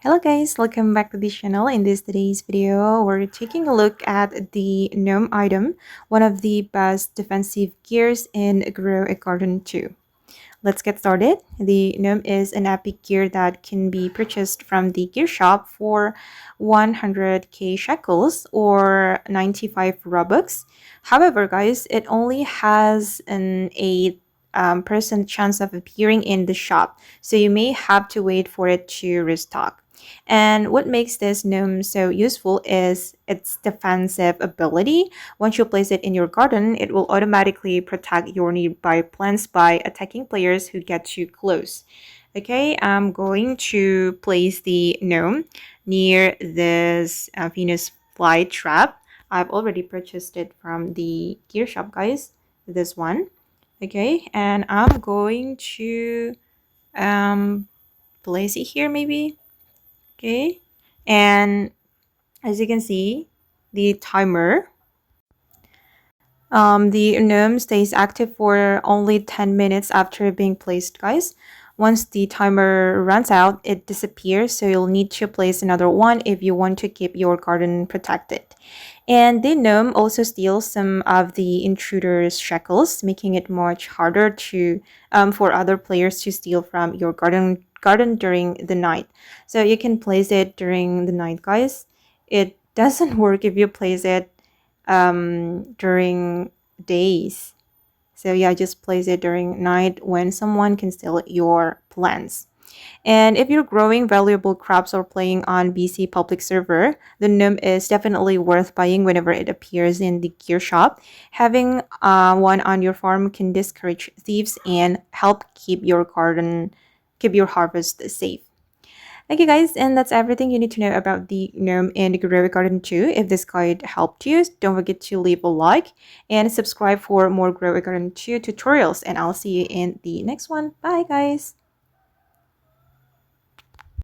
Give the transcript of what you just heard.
Hello guys, welcome back to the channel. In today's video, we're taking a look at the Gnome item, one of the best defensive gears in Grow a Garden 2. Let's get started. The Gnome is an epic gear that can be purchased from the gear shop for 100k shekels or 95 robux. However, guys, it only has an 8% chance of appearing in the shop, so you may have to wait for it to restock. And what makes this gnome so useful is its defensive ability. Once you place it in your garden, it will automatically protect your nearby plants by attacking players who get too close. Okay, I'm going to place the gnome near this Venus fly trap. I've already purchased it from the gear shop, guys. This one. Okay, and I'm going to um, place it here maybe. Okay, and as you can see, the timer, the gnome stays active for only 10 minutes after being placed, guys. Once the timer runs out, it disappears, so you'll need to place another one if you want to keep your garden protected. And the gnome also steals some of the intruder's shekels, making it much harder to for other players to steal from your garden during the night. So you can place it during the night, guys. It doesn't work if you place it during days. So yeah, just place it during night when someone can steal your plants. And if you're growing valuable crops or playing on BC public server, the gnome is definitely worth buying whenever it appears in the gear shop. Having one on your farm can discourage thieves and help keep your harvest safe. Okay, guys, and that's everything you need to know about the Gnome and Grow Garden 2. If this guide helped you, don't forget to leave a like and subscribe for more Grow Garden 2 tutorials, and I'll see you in the next one. Bye, guys!